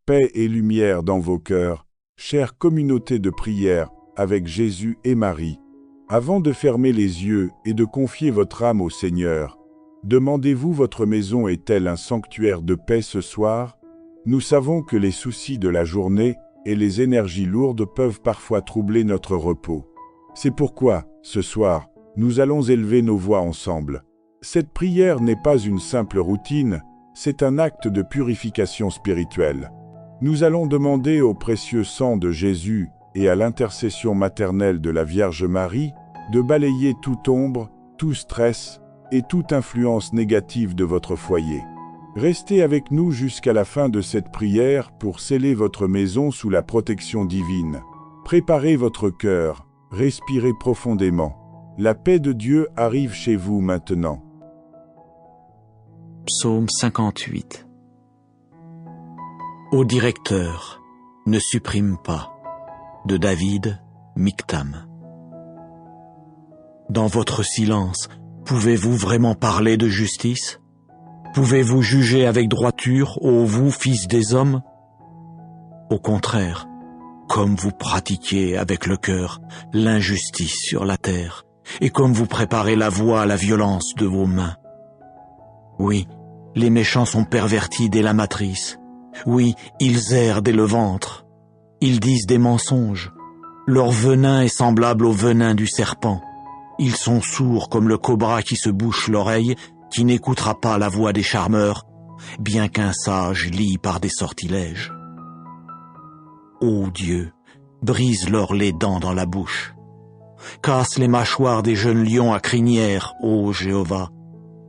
paix et lumière dans vos cœurs, chère communauté de prière avec Jésus et Marie. Avant de fermer les yeux et de confier votre âme au Seigneur, demandez-vous votre maison est-elle un sanctuaire de paix ce soir? Nous savons que les soucis de la journée et les énergies lourdes peuvent parfois troubler notre repos. C'est pourquoi, ce soir, nous allons élever nos voix ensemble. Cette prière n'est pas une simple routine, c'est un acte de purification spirituelle. Nous allons demander au précieux sang de Jésus et à l'intercession maternelle de la Vierge Marie de balayer toute ombre, tout stress et toute influence négative de votre foyer. Restez avec nous jusqu'à la fin de cette prière pour sceller votre maison sous la protection divine. Préparez votre cœur, respirez profondément. La paix de Dieu arrive chez vous maintenant. Psaume 58. Ô directeur, ne supprime pas. De David, Mictam. Dans votre silence, pouvez-vous vraiment parler de justice? Pouvez-vous juger avec droiture, ô vous, fils des hommes? Au contraire, comme vous pratiquez avec le cœur l'injustice sur la terre, et comme vous préparez la voie à la violence de vos mains. Oui, les méchants sont pervertis dès la matrice. Oui, ils errent dès le ventre. Ils disent des mensonges. Leur venin est semblable au venin du serpent. Ils sont sourds comme le cobra qui se bouche l'oreille, qui n'écoutera pas la voix des charmeurs, bien qu'un sage lie par des sortilèges. Ô Dieu, brise-leur les dents dans la bouche. Casse les mâchoires des jeunes lions à crinière, ô Jéhovah,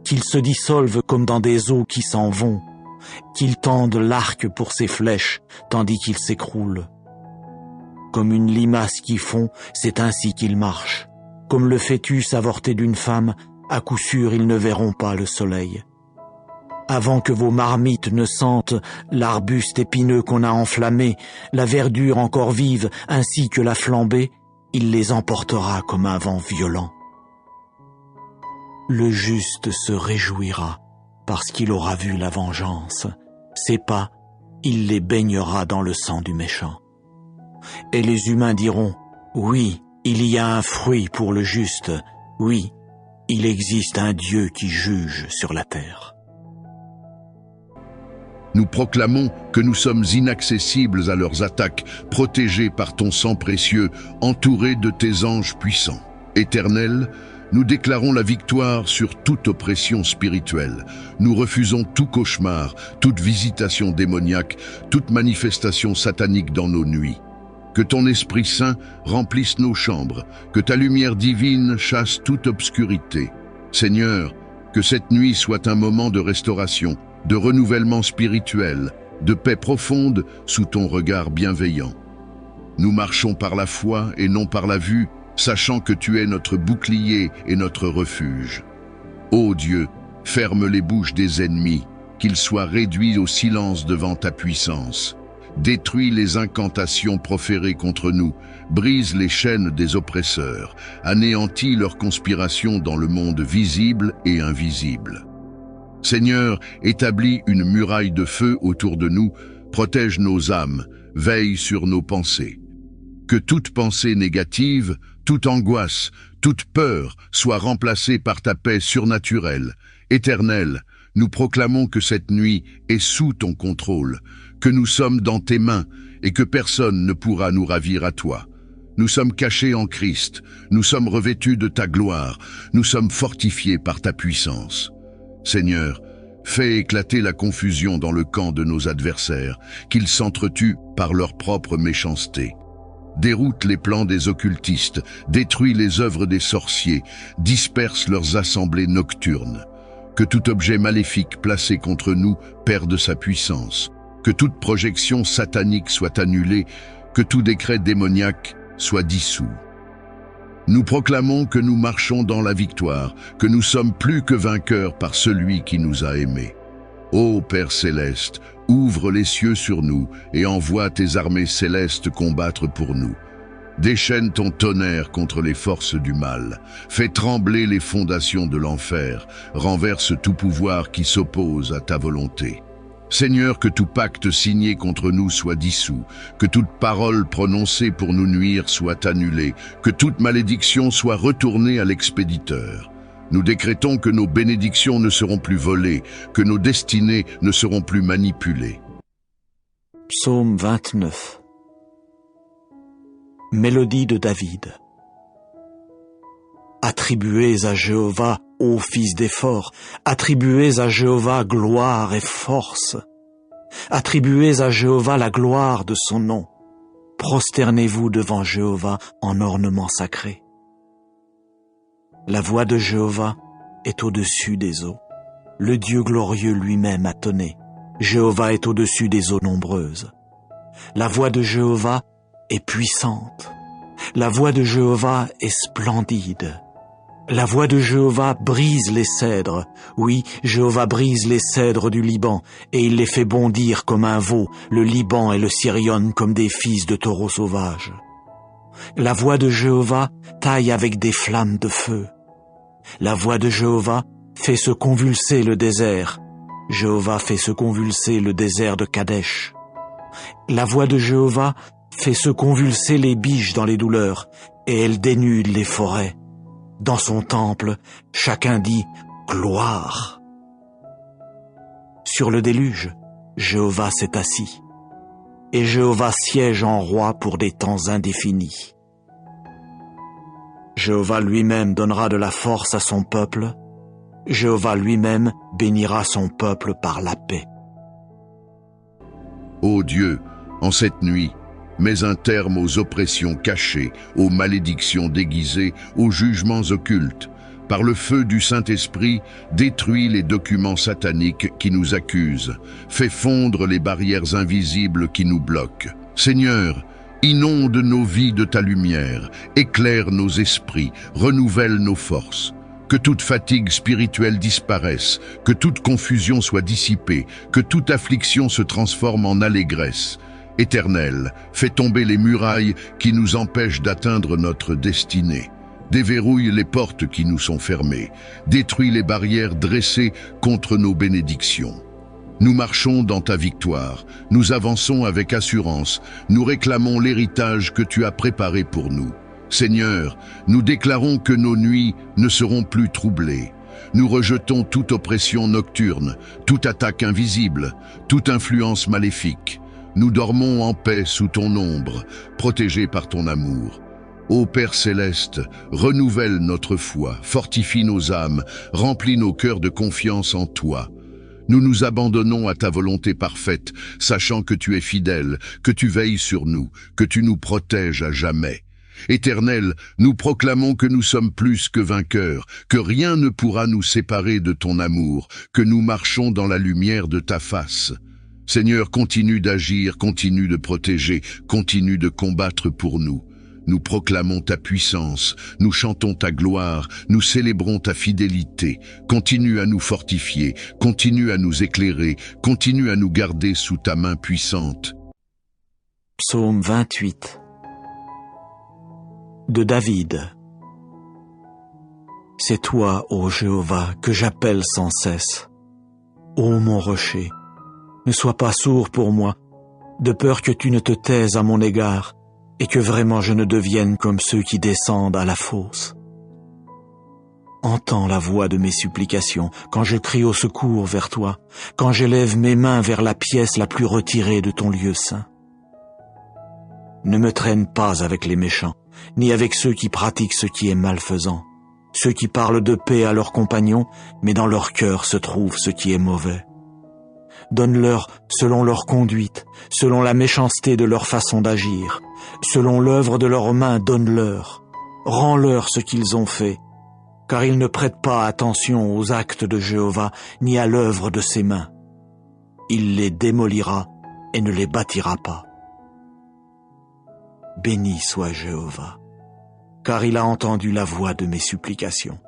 qu'ils se dissolvent comme dans des eaux qui s'en vont, qu'ils tendent l'arc pour ses flèches, tandis qu'ils s'écroulent. Comme une limace qui fond, c'est ainsi qu'ils marchent. Comme le fœtus avorté d'une femme, à coup sûr ils ne verront pas le soleil. Avant que vos marmites ne sentent l'arbuste épineux qu'on a enflammé, la verdure encore vive ainsi que la flambée, il les emportera comme un vent violent. Le juste se réjouira parce qu'il aura vu la vengeance. Ses pas, il les baignera dans le sang du méchant. Et les humains diront, oui, il y a un fruit pour le juste, oui, il existe un Dieu qui juge sur la terre. Nous proclamons que nous sommes inaccessibles à leurs attaques, protégés par ton sang précieux, entourés de tes anges puissants. Éternel, nous déclarons la victoire sur toute oppression spirituelle. Nous refusons tout cauchemar, toute visitation démoniaque, toute manifestation satanique dans nos nuits. Que ton Esprit Saint remplisse nos chambres, que ta lumière divine chasse toute obscurité. Seigneur, que cette nuit soit un moment de restauration, de renouvellement spirituel, de paix profonde sous ton regard bienveillant. Nous marchons par la foi et non par la vue, sachant que tu es notre bouclier et notre refuge. Ô Dieu, ferme les bouches des ennemis, qu'ils soient réduits au silence devant ta puissance. Détruis les incantations proférées contre nous, brise les chaînes des oppresseurs, anéantis leurs conspirations dans le monde visible et invisible. Seigneur, établis une muraille de feu autour de nous, protège nos âmes, veille sur nos pensées. Que toute pensée négative, toute angoisse, toute peur soit remplacée par ta paix surnaturelle. Éternel, nous proclamons que cette nuit est sous ton contrôle, que nous sommes dans tes mains et que personne ne pourra nous ravir à toi. Nous sommes cachés en Christ, nous sommes revêtus de ta gloire, nous sommes fortifiés par ta puissance. Seigneur, fais éclater la confusion dans le camp de nos adversaires, qu'ils s'entretuent par leur propre méchanceté. Déroute les plans des occultistes, détruis les œuvres des sorciers, disperse leurs assemblées nocturnes. Que tout objet maléfique placé contre nous perde sa puissance, que toute projection satanique soit annulée, que tout décret démoniaque soit dissous. Nous proclamons que nous marchons dans la victoire, que nous sommes plus que vainqueurs par celui qui nous a aimés. Ô Père céleste, ouvre les cieux sur nous et envoie tes armées célestes combattre pour nous. Déchaîne ton tonnerre contre les forces du mal. Fais trembler les fondations de l'enfer. Renverse tout pouvoir qui s'oppose à ta volonté. Seigneur, que tout pacte signé contre nous soit dissous, que toute parole prononcée pour nous nuire soit annulée, que toute malédiction soit retournée à l'expéditeur. Nous décrétons que nos bénédictions ne seront plus volées, que nos destinées ne seront plus manipulées. Psaume 29. Mélodie de David. Attribuez à Jéhovah, ô fils des forts, attribuez à Jéhovah gloire et force. Attribuez à Jéhovah la gloire de son nom. Prosternez-vous devant Jéhovah en ornement sacré. La voix de Jéhovah est au-dessus des eaux. Le Dieu glorieux lui-même a tonné. Jéhovah est au-dessus des eaux nombreuses. La voix de Jéhovah est puissante. La voix de Jéhovah est splendide. La voix de Jéhovah brise les cèdres. Oui, Jéhovah brise les cèdres du Liban, et il les fait bondir comme un veau, le Liban et le Sirion comme des fils de taureaux sauvages. La voix de Jéhovah taille avec des flammes de feu. La voix de Jéhovah fait se convulser le désert. Jéhovah fait se convulser le désert de Kadesh. La voix de Jéhovah fait se convulser les biches dans les douleurs, et elle dénude les forêts. Dans son temple, chacun dit « Gloire ». Sur le déluge, Jéhovah s'est assis, et Jéhovah siège en roi pour des temps indéfinis. Jéhovah lui-même donnera de la force à son peuple, Jéhovah lui-même bénira son peuple par la paix. Ô Dieu, en cette nuit, mets un terme aux oppressions cachées, aux malédictions déguisées, aux jugements occultes. Par le feu du Saint-Esprit, détruis les documents sataniques qui nous accusent. Fais fondre les barrières invisibles qui nous bloquent. Seigneur, inonde nos vies de ta lumière, éclaire nos esprits, renouvelle nos forces. Que toute fatigue spirituelle disparaisse, que toute confusion soit dissipée, que toute affliction se transforme en allégresse. Éternel, fais tomber les murailles qui nous empêchent d'atteindre notre destinée. Déverrouille les portes qui nous sont fermées. Détruis les barrières dressées contre nos bénédictions. Nous marchons dans ta victoire. Nous avançons avec assurance. Nous réclamons l'héritage que tu as préparé pour nous. Seigneur, nous déclarons que nos nuits ne seront plus troublées. Nous rejetons toute oppression nocturne, toute attaque invisible, toute influence maléfique. Nous dormons en paix sous ton ombre, protégés par ton amour. Ô Père céleste, renouvelle notre foi, fortifie nos âmes, remplis nos cœurs de confiance en toi. Nous nous abandonnons à ta volonté parfaite, sachant que tu es fidèle, que tu veilles sur nous, que tu nous protèges à jamais. Éternel, nous proclamons que nous sommes plus que vainqueurs, que rien ne pourra nous séparer de ton amour, que nous marchons dans la lumière de ta face. Seigneur, continue d'agir, continue de protéger, continue de combattre pour nous. Nous proclamons ta puissance, nous chantons ta gloire, nous célébrons ta fidélité. Continue à nous fortifier, continue à nous éclairer, continue à nous garder sous ta main puissante. Psaume 28 de David. C'est toi, ô Jéhovah, que j'appelle sans cesse. Ô mon rocher, ne sois pas sourd pour moi, de peur que tu ne te taises à mon égard, et que vraiment je ne devienne comme ceux qui descendent à la fosse. Entends la voix de mes supplications, quand je crie au secours vers toi, quand j'élève mes mains vers la pièce la plus retirée de ton lieu saint. Ne me traîne pas avec les méchants, ni avec ceux qui pratiquent ce qui est malfaisant, ceux qui parlent de paix à leurs compagnons, mais dans leur cœur se trouve ce qui est mauvais. Donne-leur selon leur conduite, selon la méchanceté de leur façon d'agir, selon l'œuvre de leurs mains, donne-leur. Rends-leur ce qu'ils ont fait, car ils ne prêtent pas attention aux actes de Jéhovah, ni à l'œuvre de ses mains. Il les démolira et ne les bâtira pas. Béni soit Jéhovah, car il a entendu la voix de mes supplications.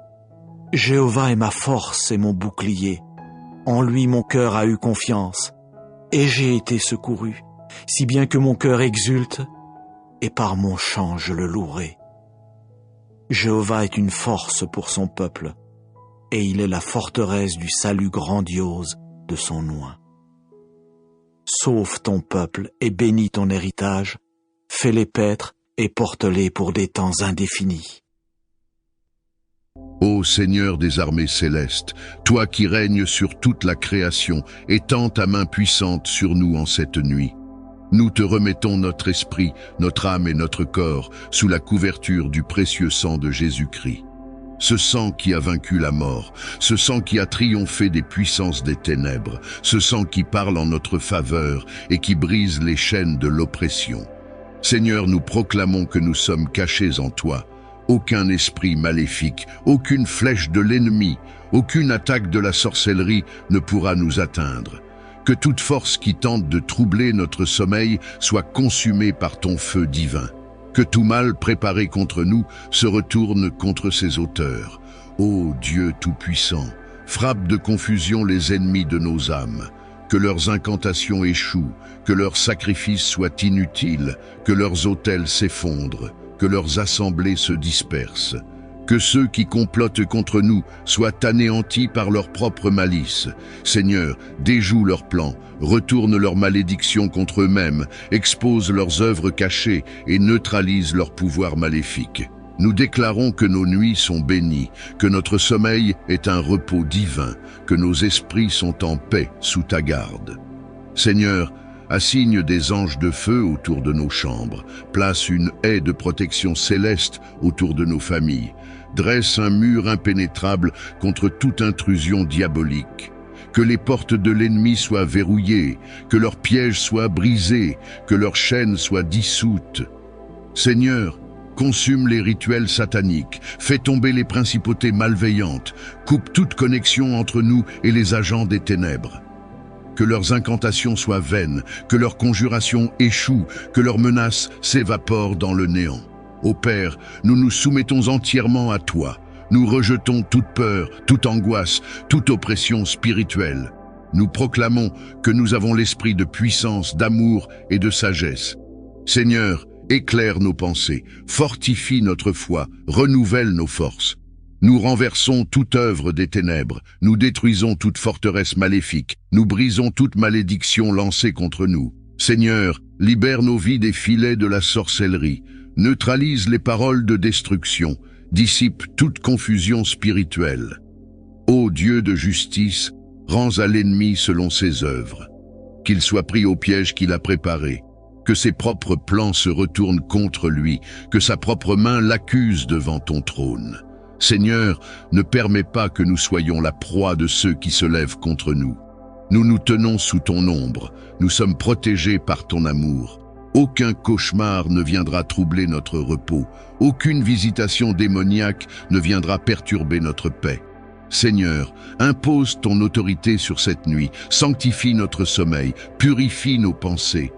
Jéhovah est ma force et mon bouclier. En lui mon cœur a eu confiance, et j'ai été secouru, si bien que mon cœur exulte, et par mon chant je le louerai. Jéhovah est une force pour son peuple, et il est la forteresse du salut grandiose de son oint. Sauve ton peuple et bénis ton héritage, fais-les paître et porte-les pour des temps indéfinis. Ô Seigneur des armées célestes, toi qui règnes sur toute la création, étends ta main puissante sur nous en cette nuit. Nous te remettons notre esprit, notre âme et notre corps sous la couverture du précieux sang de Jésus-Christ. Ce sang qui a vaincu la mort, ce sang qui a triomphé des puissances des ténèbres, ce sang qui parle en notre faveur et qui brise les chaînes de l'oppression. Seigneur, nous proclamons que nous sommes cachés en toi. Aucun esprit maléfique, aucune flèche de l'ennemi, aucune attaque de la sorcellerie ne pourra nous atteindre. Que toute force qui tente de troubler notre sommeil soit consumée par ton feu divin. Que tout mal préparé contre nous se retourne contre ses auteurs. Ô Dieu Tout-Puissant, frappe de confusion les ennemis de nos âmes. Que leurs incantations échouent, que leurs sacrifices soient inutiles, que leurs autels s'effondrent, que leurs assemblées se dispersent. Que ceux qui complotent contre nous soient anéantis par leur propre malice. Seigneur, déjoue leurs plans, retourne leurs malédictions contre eux-mêmes, expose leurs œuvres cachées et neutralise leur pouvoir maléfique. Nous déclarons que nos nuits sont bénies, que notre sommeil est un repos divin, que nos esprits sont en paix sous ta garde. Seigneur, assigne des anges de feu autour de nos chambres, place une haie de protection céleste autour de nos familles, dresse un mur impénétrable contre toute intrusion diabolique. Que les portes de l'ennemi soient verrouillées, que leurs pièges soient brisés, que leurs chaînes soient dissoutes. Seigneur, consume les rituels sataniques, fais tomber les principautés malveillantes, coupe toute connexion entre nous et les agents des ténèbres. Que leurs incantations soient vaines, que leurs conjurations échouent, que leurs menaces s'évaporent dans le néant. Ô Père, nous nous soumettons entièrement à toi. Nous rejetons toute peur, toute angoisse, toute oppression spirituelle. Nous proclamons que nous avons l'esprit de puissance, d'amour et de sagesse. Seigneur, éclaire nos pensées, fortifie notre foi, renouvelle nos forces. Nous renversons toute œuvre des ténèbres, nous détruisons toute forteresse maléfique, nous brisons toute malédiction lancée contre nous. Seigneur, libère nos vies des filets de la sorcellerie, neutralise les paroles de destruction, dissipe toute confusion spirituelle. Ô Dieu de justice, rends à l'ennemi selon ses œuvres. Qu'il soit pris au piège qu'il a préparé, que ses propres plans se retournent contre lui, que sa propre main l'accuse devant ton trône. Seigneur, ne permets pas que nous soyons la proie de ceux qui se lèvent contre nous. Nous nous tenons sous ton ombre, nous sommes protégés par ton amour. Aucun cauchemar ne viendra troubler notre repos, aucune visitation démoniaque ne viendra perturber notre paix. Seigneur, impose ton autorité sur cette nuit, sanctifie notre sommeil, purifie nos pensées.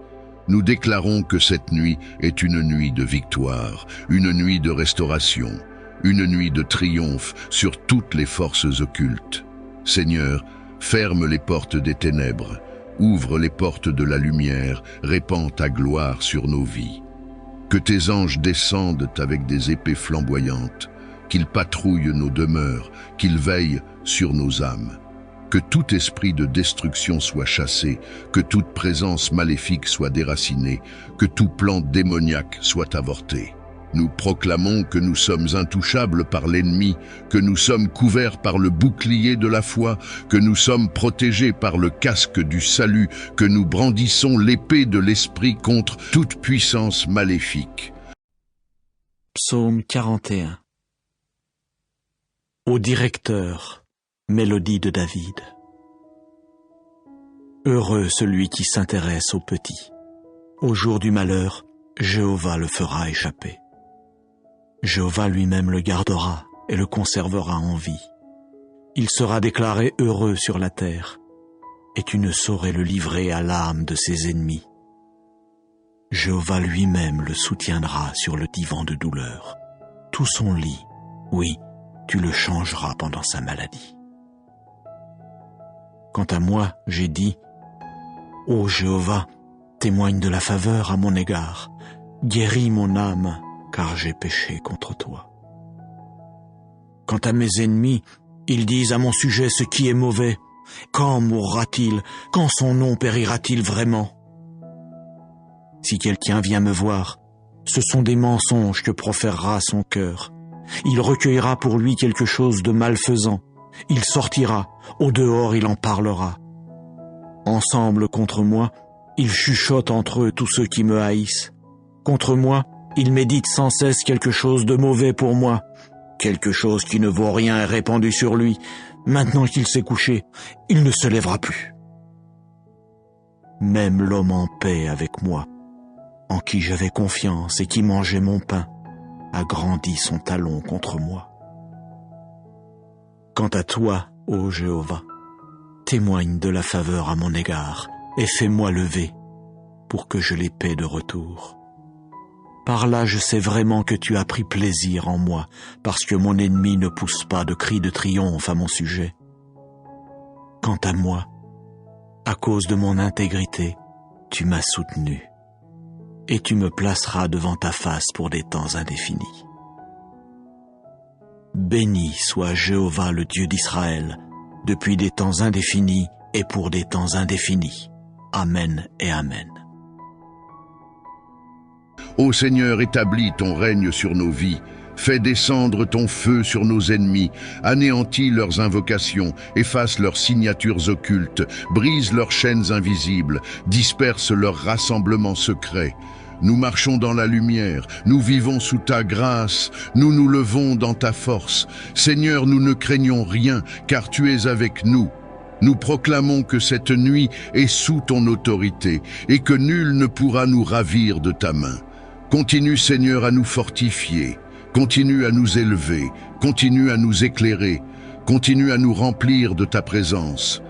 Nous déclarons que cette nuit est une nuit de victoire, une nuit de restauration, une nuit de triomphe sur toutes les forces occultes. Seigneur, ferme les portes des ténèbres, ouvre les portes de la lumière, répands ta gloire sur nos vies. Que tes anges descendent avec des épées flamboyantes, qu'ils patrouillent nos demeures, qu'ils veillent sur nos âmes. Que tout esprit de destruction soit chassé, que toute présence maléfique soit déracinée, que tout plan démoniaque soit avorté. Nous proclamons que nous sommes intouchables par l'ennemi, que nous sommes couverts par le bouclier de la foi, que nous sommes protégés par le casque du salut, que nous brandissons l'épée de l'esprit contre toute puissance maléfique. Psaume 41. Au directeur, mélodie de David. Heureux celui qui s'intéresse aux petits. Au jour du malheur, Jéhovah le fera échapper. Jéhovah lui-même le gardera et le conservera en vie. Il sera déclaré heureux sur la terre, et tu ne saurais le livrer à l'âme de ses ennemis. Jéhovah lui-même le soutiendra sur le divan de douleur. Tout son lit, oui, tu le changeras pendant sa maladie. Quant à moi, j'ai dit, « Ô Jéhovah, témoigne de la faveur à mon égard, guéris mon âme, car j'ai péché contre toi. » Quant à mes ennemis, ils disent à mon sujet ce qui est mauvais, Quand mourra-t-il? Quand son nom périra-t-il vraiment? Si quelqu'un vient me voir, ce sont des mensonges que proférera son cœur. Il recueillera pour lui quelque chose de malfaisant. Il sortira, au dehors il en parlera. Ensemble contre moi, ils chuchotent entre eux tous ceux qui me haïssent. Contre moi, ils méditent sans cesse quelque chose de mauvais pour moi. Quelque chose qui ne vaut rien est répandu sur lui. Maintenant qu'il s'est couché, il ne se lèvera plus. Même l'homme en paix avec moi, en qui j'avais confiance et qui mangeait mon pain, a grandi son talon contre moi. Quant à toi, ô Jéhovah, témoigne de la faveur à mon égard et fais-moi lever pour que je les paie de retour. Par là, je sais vraiment que tu as pris plaisir en moi, parce que mon ennemi ne pousse pas de cris de triomphe à mon sujet. Quant à moi, à cause de mon intégrité, tu m'as soutenu, et tu me placeras devant ta face pour des temps indéfinis. Béni soit Jéhovah le Dieu d'Israël, depuis des temps indéfinis et pour des temps indéfinis. Amen et Amen. Ô Seigneur, établis ton règne sur nos vies, fais descendre ton feu sur nos ennemis, anéantis leurs invocations, efface leurs signatures occultes, brise leurs chaînes invisibles, disperse leurs rassemblements secrets. Nous marchons dans la lumière, nous vivons sous ta grâce, nous nous levons dans ta force. Seigneur, nous ne craignons rien, car tu es avec nous. Nous proclamons que cette nuit est sous ton autorité, et que nul ne pourra nous ravir de ta main. Continue, Seigneur, à nous fortifier, continue à nous élever, continue à nous éclairer, continue à nous remplir de ta présence.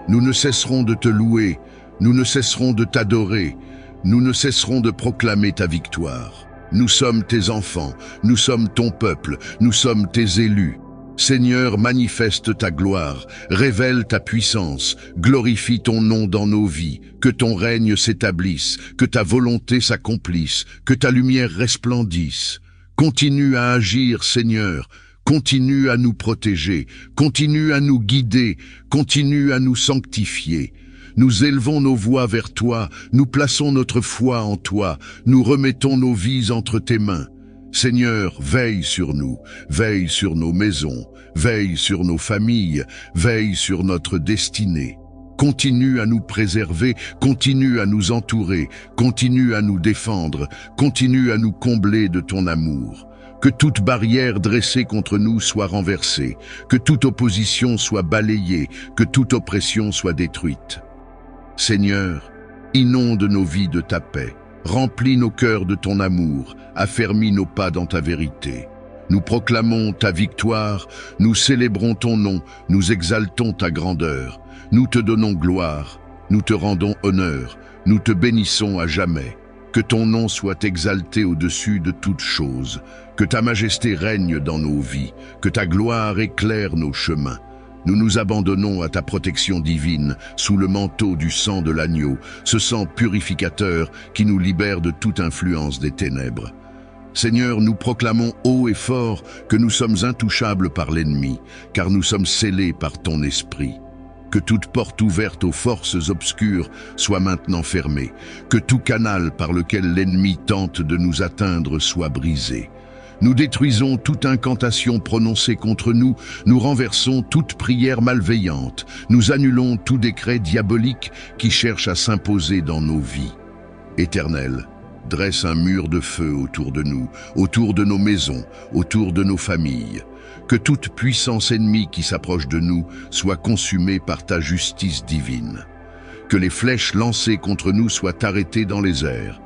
Nous ne cesserons de te louer, nous ne cesserons de t'adorer, nous ne cesserons de proclamer ta victoire. Nous sommes tes enfants, nous sommes ton peuple, nous sommes tes élus. Seigneur, manifeste ta gloire, révèle ta puissance, glorifie ton nom dans nos vies, que ton règne s'établisse, que ta volonté s'accomplisse, que ta lumière resplendisse. Continue à agir, Seigneur, continue à nous protéger, continue à nous guider, continue à nous sanctifier. Nous élevons nos voix vers toi, nous plaçons notre foi en toi, nous remettons nos vies entre tes mains. Seigneur, veille sur nous, veille sur nos maisons, veille sur nos familles, veille sur notre destinée. Continue à nous préserver, continue à nous entourer, continue à nous défendre, continue à nous combler de ton amour. Que toute barrière dressée contre nous soit renversée, que toute opposition soit balayée, que toute oppression soit détruite. Seigneur, inonde nos vies de ta paix. Remplis nos cœurs de ton amour, affermis nos pas dans ta vérité. Nous proclamons ta victoire, nous célébrons ton nom, nous exaltons ta grandeur. Nous te donnons gloire, nous te rendons honneur, nous te bénissons à jamais. Que ton nom soit exalté au-dessus de toutes choses, que ta majesté règne dans nos vies, que ta gloire éclaire nos chemins. Nous nous abandonnons à ta protection divine, sous le manteau du sang de l'agneau, ce sang purificateur qui nous libère de toute influence des ténèbres. Seigneur, nous proclamons haut et fort que nous sommes intouchables par l'ennemi, car nous sommes scellés par ton esprit. Que toute porte ouverte aux forces obscures soit maintenant fermée, que tout canal par lequel l'ennemi tente de nous atteindre soit brisé. Nous détruisons toute incantation prononcée contre nous, nous renversons toute prière malveillante, nous annulons tout décret diabolique qui cherche à s'imposer dans nos vies. Éternel, dresse un mur de feu autour de nous, autour de nos maisons, autour de nos familles. Que toute puissance ennemie qui s'approche de nous soit consumée par ta justice divine. Que les flèches lancées contre nous soient arrêtées dans les airs.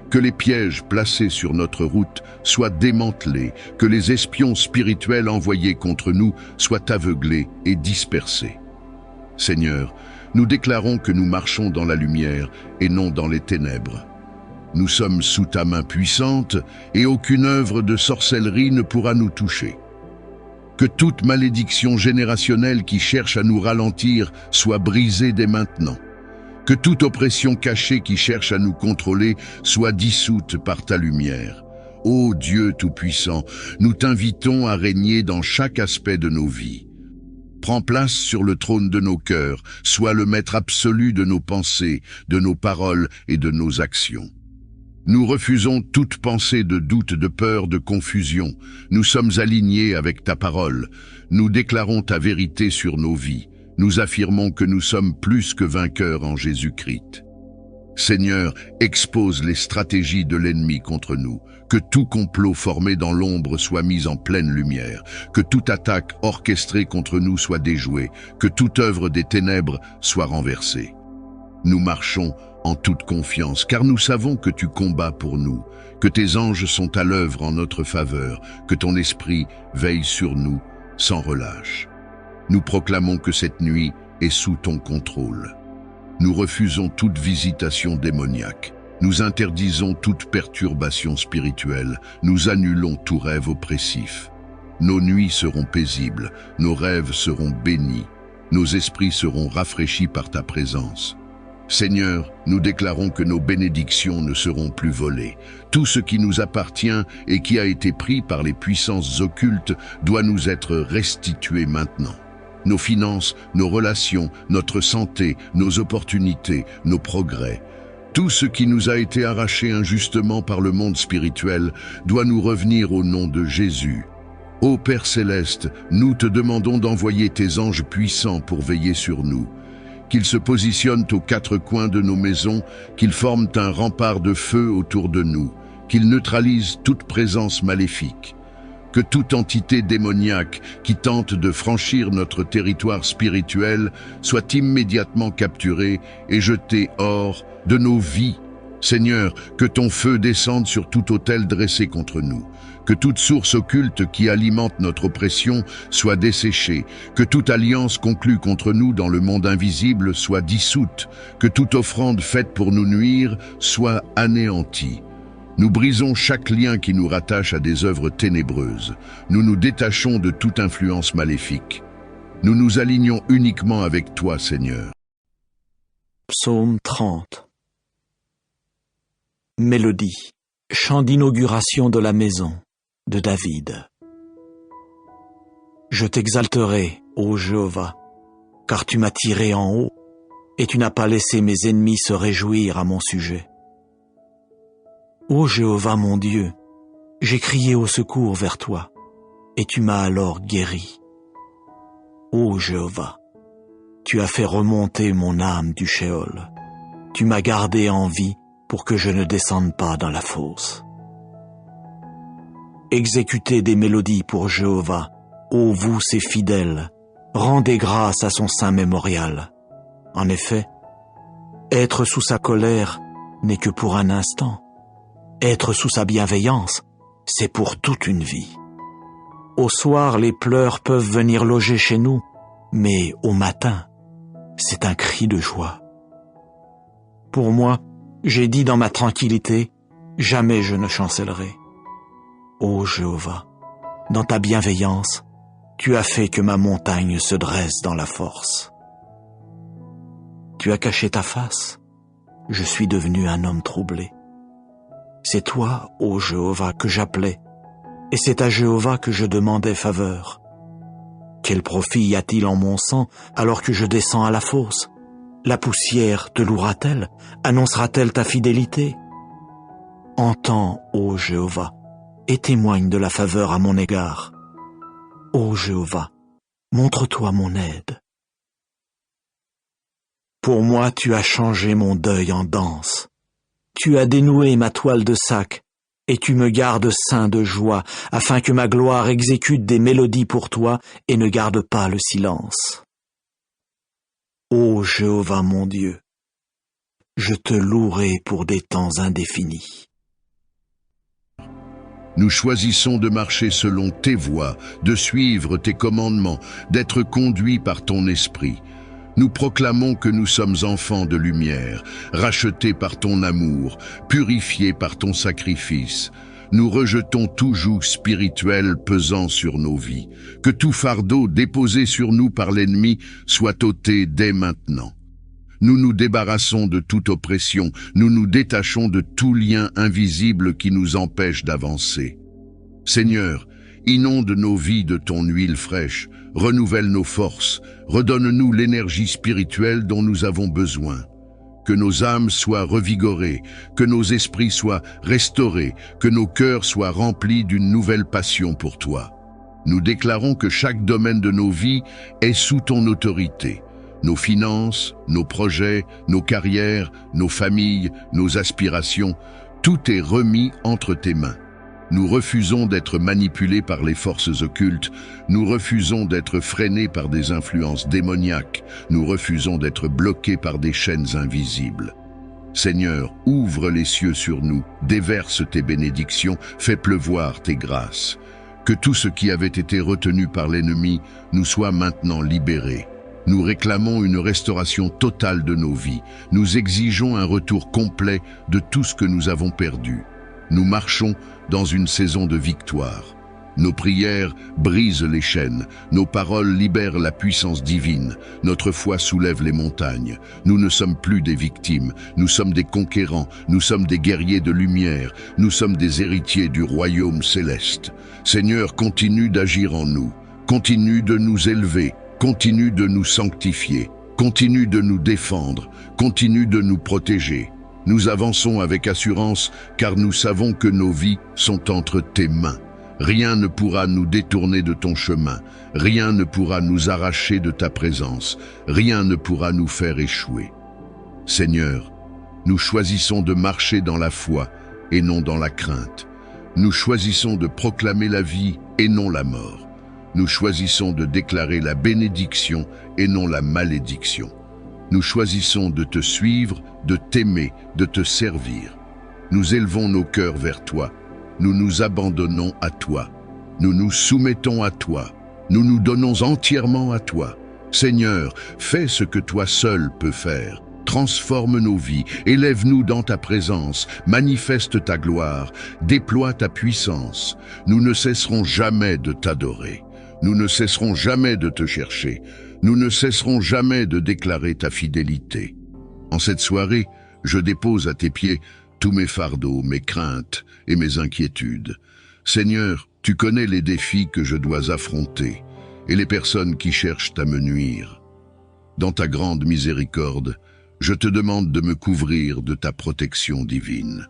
Que les pièges placés sur notre route soient démantelés, que les espions spirituels envoyés contre nous soient aveuglés et dispersés. Seigneur, nous déclarons que nous marchons dans la lumière et non dans les ténèbres. Nous sommes sous ta main puissante et aucune œuvre de sorcellerie ne pourra nous toucher. Que toute malédiction générationnelle qui cherche à nous ralentir soit brisée dès maintenant. Que toute oppression cachée qui cherche à nous contrôler soit dissoute par ta lumière. Ô Dieu Tout-Puissant, nous t'invitons à régner dans chaque aspect de nos vies. prends place sur le trône de nos cœurs, sois le maître absolu de nos pensées, de nos paroles et de nos actions. Nous refusons toute pensée de doute, de peur, de confusion. Nous sommes alignés avec ta parole. Nous déclarons ta vérité sur nos vies. Nous affirmons que nous sommes plus que vainqueurs en Jésus-Christ. Seigneur, expose les stratégies de l'ennemi contre nous. Que tout complot formé dans l'ombre soit mis en pleine lumière. Que toute attaque orchestrée contre nous soit déjouée. Que toute œuvre des ténèbres soit renversée. Nous marchons en toute confiance, car nous savons que tu combats pour nous, que tes anges sont à l'œuvre en notre faveur, que ton esprit veille sur nous sans relâche. Nous proclamons que cette nuit est sous ton contrôle. Nous refusons toute visitation démoniaque. Nous interdisons toute perturbation spirituelle. Nous annulons tout rêve oppressif. Nos nuits seront paisibles, nos rêves seront bénis, nos esprits seront rafraîchis par ta présence. Seigneur, nous déclarons que nos bénédictions ne seront plus volées. Tout ce qui nous appartient et qui a été pris par les puissances occultes doit nous être restitué maintenant. Nos finances, nos relations, notre santé, nos opportunités, nos progrès. Tout ce qui nous a été arraché injustement par le monde spirituel doit nous revenir au nom de Jésus. Ô Père Céleste, nous te demandons d'envoyer tes anges puissants pour veiller sur nous. Qu'ils se positionnent aux quatre coins de nos maisons, qu'ils forment un rempart de feu autour de nous, qu'ils neutralisent toute présence maléfique. Que toute entité démoniaque qui tente de franchir notre territoire spirituel soit immédiatement capturée et jetée hors de nos vies. Seigneur, que ton feu descende sur tout autel dressé contre nous. Que toute source occulte qui alimente notre oppression soit desséchée, que toute alliance conclue contre nous dans le monde invisible soit dissoute, que toute offrande faite pour nous nuire soit anéantie. Nous brisons chaque lien qui nous rattache à des œuvres ténébreuses. Nous nous détachons de toute influence maléfique. Nous nous alignons uniquement avec toi, Seigneur. Psaume 30. Mélodie. Chant d'inauguration de la maison de David. Je t'exalterai, ô Jéhovah, car tu m'as tiré en haut, et tu n'as pas laissé mes ennemis se réjouir à mon sujet. Ô Jéhovah mon Dieu, j'ai crié au secours vers toi, et tu m'as alors guéri. Ô Jéhovah, tu as fait remonter mon âme du Sheol, tu m'as gardé en vie pour que je ne descende pas dans la fosse. Exécutez des mélodies pour Jéhovah, ô vous ses fidèles, rendez grâce à son saint mémorial. En effet, être sous sa colère n'est que pour un instant. Être sous sa bienveillance, c'est pour toute une vie. Au soir, les pleurs peuvent venir loger chez nous, mais au matin, c'est un cri de joie. Pour moi, j'ai dit dans ma tranquillité, jamais je ne chancellerai. Ô Jéhovah, dans ta bienveillance, tu as fait que ma montagne se dresse dans la force. Tu as caché ta face, je suis devenu un homme troublé. C'est toi, ô Jéhovah, que j'appelais, et c'est à Jéhovah que je demandais faveur. Quel profit y a-t-il en mon sang alors que je descends à la fosse? La poussière te louera-t-elle? Annoncera-t-elle ta fidélité? Entends, ô Jéhovah, et témoigne de la faveur à mon égard. Ô Jéhovah, montre-toi mon aide. Pour moi, tu as changé mon deuil en danse. Tu as dénoué ma toile de sac, et tu me gardes saint de joie, afin que ma gloire exécute des mélodies pour toi et ne garde pas le silence. Ô Jéhovah mon Dieu, je te louerai pour des temps indéfinis. Nous choisissons de marcher selon tes voies, de suivre tes commandements, d'être conduits par ton esprit. Nous proclamons que nous sommes enfants de lumière, rachetés par ton amour, purifiés par ton sacrifice. Nous rejetons tout joug spirituel pesant sur nos vies. Que tout fardeau déposé sur nous par l'ennemi soit ôté dès maintenant. Nous nous débarrassons de toute oppression, nous nous détachons de tout lien invisible qui nous empêche d'avancer. Seigneur, Inonde nos vies de ton huile fraîche, renouvelle nos forces, redonne-nous l'énergie spirituelle dont nous avons besoin. Que nos âmes soient revigorées, que nos esprits soient restaurés, que nos cœurs soient remplis d'une nouvelle passion pour toi. Nous déclarons que chaque domaine de nos vies est sous ton autorité. Nos finances, nos projets, nos carrières, nos familles, nos aspirations, tout est remis entre tes mains. Nous refusons d'être manipulés par les forces occultes, nous refusons d'être freinés par des influences démoniaques, nous refusons d'être bloqués par des chaînes invisibles. Seigneur, ouvre les cieux sur nous, déverse tes bénédictions, fais pleuvoir tes grâces. Que tout ce qui avait été retenu par l'ennemi nous soit maintenant libéré. Nous réclamons une restauration totale de nos vies. Nous exigeons un retour complet de tout ce que nous avons perdu. Nous marchons dans une saison de victoire. Nos prières brisent les chaînes, nos paroles libèrent la puissance divine, notre foi soulève les montagnes. Nous ne sommes plus des victimes, nous sommes des conquérants, nous sommes des guerriers de lumière, nous sommes des héritiers du royaume céleste. Seigneur, continue d'agir en nous, continue de nous élever, continue de nous sanctifier, continue de nous défendre, continue de nous protéger. Nous avançons avec assurance car nous savons que nos vies sont entre tes mains. Rien ne pourra nous détourner de ton chemin, rien ne pourra nous arracher de ta présence, rien ne pourra nous faire échouer. Seigneur, nous choisissons de marcher dans la foi et non dans la crainte. Nous choisissons de proclamer la vie et non la mort. Nous choisissons de déclarer la bénédiction et non la malédiction. Nous choisissons de te suivre, de t'aimer, de te servir. Nous élevons nos cœurs vers toi. Nous nous abandonnons à toi. Nous nous soumettons à toi. Nous nous donnons entièrement à toi. Seigneur, fais ce que toi seul peux faire. Transforme nos vies, élève-nous dans ta présence, manifeste ta gloire, déploie ta puissance. Nous ne cesserons jamais de t'adorer. Nous ne cesserons jamais de te chercher. Nous ne cesserons jamais de déclarer ta fidélité. En cette soirée, je dépose à tes pieds tous mes fardeaux, mes craintes et mes inquiétudes. Seigneur, tu connais les défis que je dois affronter et les personnes qui cherchent à me nuire. Dans ta grande miséricorde, je te demande de me couvrir de ta protection divine.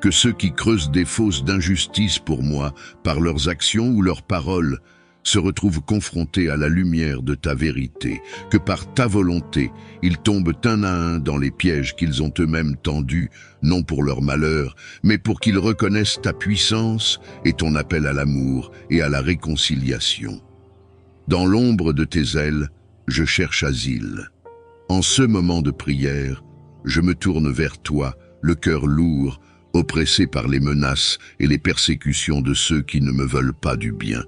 Que ceux qui creusent des fosses d'injustice pour moi, par leurs actions ou leurs paroles, se retrouvent confrontés à la lumière de ta vérité, que par ta volonté, ils tombent un à un dans les pièges qu'ils ont eux-mêmes tendus, non pour leur malheur, mais pour qu'ils reconnaissent ta puissance et ton appel à l'amour et à la réconciliation. Dans l'ombre de tes ailes, je cherche asile. En ce moment de prière, je me tourne vers toi, le cœur lourd, oppressé par les menaces et les persécutions de ceux qui ne me veulent pas du bien.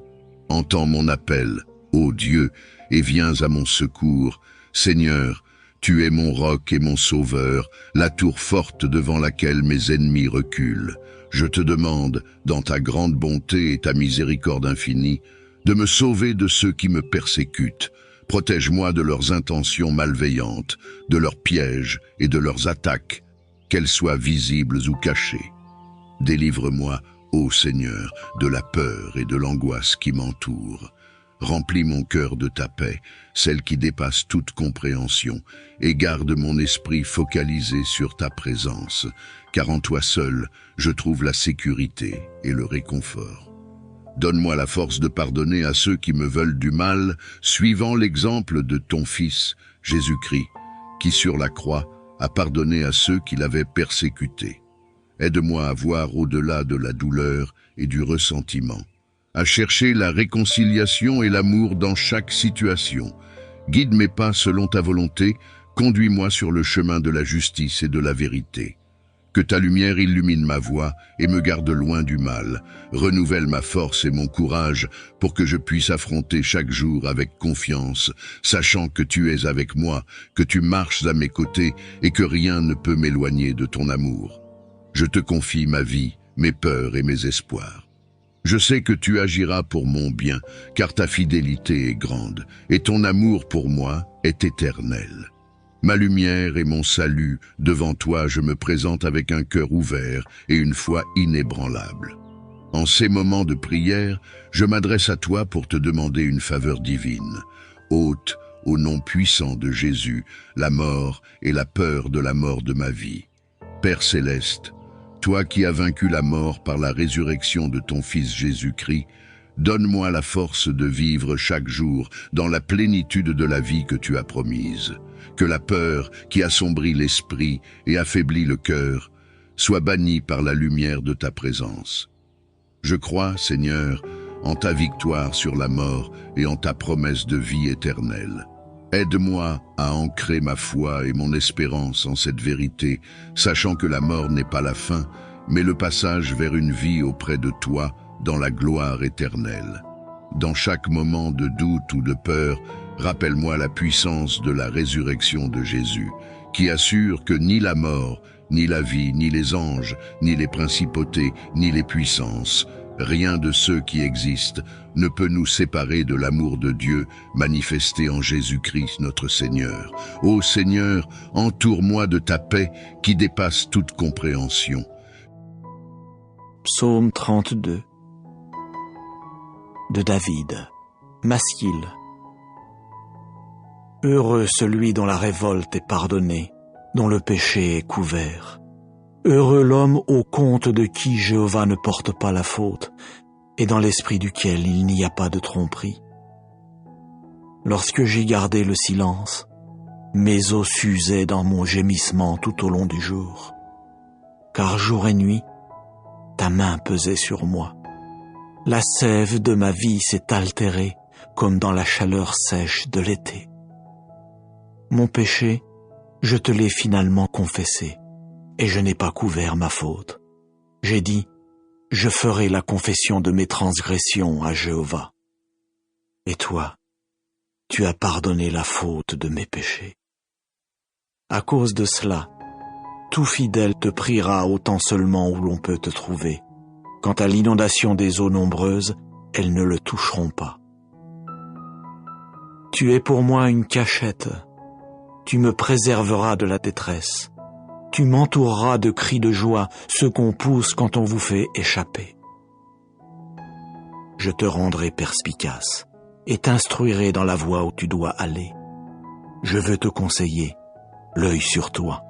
Entends mon appel, ô Dieu, et viens à mon secours. Seigneur, tu es mon roc et mon sauveur, la tour forte devant laquelle mes ennemis reculent. Je te demande, dans ta grande bonté et ta miséricorde infinie, de me sauver de ceux qui me persécutent. Protège-moi de leurs intentions malveillantes, de leurs pièges et de leurs attaques, qu'elles soient visibles ou cachées. Délivre-moi, ô Seigneur, de la peur et de l'angoisse qui m'entourent. Remplis mon cœur de ta paix, celle qui dépasse toute compréhension, et garde mon esprit focalisé sur ta présence, car en toi seul, je trouve la sécurité et le réconfort. Donne-moi la force de pardonner à ceux qui me veulent du mal, suivant l'exemple de ton Fils, Jésus-Christ, qui sur la croix a pardonné à ceux qui l'avaient persécuté. Aide-moi à voir au-delà de la douleur et du ressentiment, à chercher la réconciliation et l'amour dans chaque situation. Guide mes pas selon ta volonté, conduis-moi sur le chemin de la justice et de la vérité. Que ta lumière illumine ma voie et me garde loin du mal. Renouvelle ma force et mon courage pour que je puisse affronter chaque jour avec confiance, sachant que tu es avec moi, que tu marches à mes côtés et que rien ne peut m'éloigner de ton amour. Je te confie ma vie, mes peurs et mes espoirs. Je sais que tu agiras pour mon bien, car ta fidélité est grande, et ton amour pour moi est éternel. Ma lumière et mon salut, devant toi je me présente avec un cœur ouvert et une foi inébranlable. En ces moments de prière, je m'adresse à toi pour te demander une faveur divine. Ôte, au nom puissant de Jésus, la mort et la peur de la mort de ma vie. Père céleste, toi qui as vaincu la mort par la résurrection de ton Fils Jésus-Christ, donne-moi la force de vivre chaque jour dans la plénitude de la vie que tu as promise. Que la peur qui assombrit l'esprit et affaiblit le cœur soit bannie par la lumière de ta présence. Je crois, Seigneur, en ta victoire sur la mort et en ta promesse de vie éternelle. Aide-moi à ancrer ma foi et mon espérance en cette vérité, sachant que la mort n'est pas la fin, mais le passage vers une vie auprès de toi dans la gloire éternelle. Dans chaque moment de doute ou de peur, rappelle-moi la puissance de la résurrection de Jésus, qui assure que ni la mort, ni la vie, ni les anges, ni les principautés, ni les puissances, rien de ceux qui existent ne peut nous séparer de l'amour de Dieu manifesté en Jésus-Christ notre Seigneur. Ô Seigneur, entoure-moi de ta paix qui dépasse toute compréhension. Psaume 32 de David, Maschil. Heureux celui dont la révolte est pardonnée, dont le péché est couvert. Heureux l'homme au compte de qui Jéhovah ne porte pas la faute, et dans l'esprit duquel il n'y a pas de tromperie. Lorsque j'ai gardé le silence, mes os s'usaient dans mon gémissement tout au long du jour. Car jour et nuit, ta main pesait sur moi. La sève de ma vie s'est altérée comme dans la chaleur sèche de l'été. Mon péché, je te l'ai finalement confessé, et je n'ai pas couvert ma faute. J'ai dit, je ferai la confession de mes transgressions à Jéhovah. Et toi, tu as pardonné la faute de mes péchés. À cause de cela, tout fidèle te priera autant seulement où l'on peut te trouver. Quant à l'inondation des eaux nombreuses, elles ne le toucheront pas. Tu es pour moi une cachette. Tu me préserveras de la détresse. Tu m'entoureras de cris de joie, ceux qu'on pousse quand on vous fait échapper. Je te rendrai perspicace et t'instruirai dans la voie où tu dois aller. Je veux te conseiller, l'œil sur toi.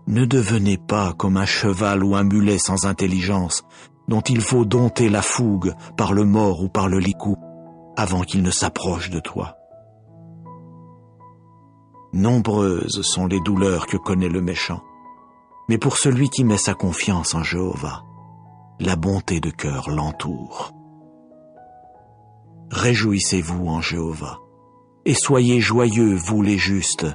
Ne devenez pas comme un cheval ou un mulet sans intelligence, dont il faut dompter la fougue par le mors ou par le licou, avant qu'il ne s'approche de toi. Nombreuses sont les douleurs que connaît le méchant, mais pour celui qui met sa confiance en Jéhovah, la bonté de cœur l'entoure. Réjouissez-vous en Jéhovah, et soyez joyeux, vous les justes,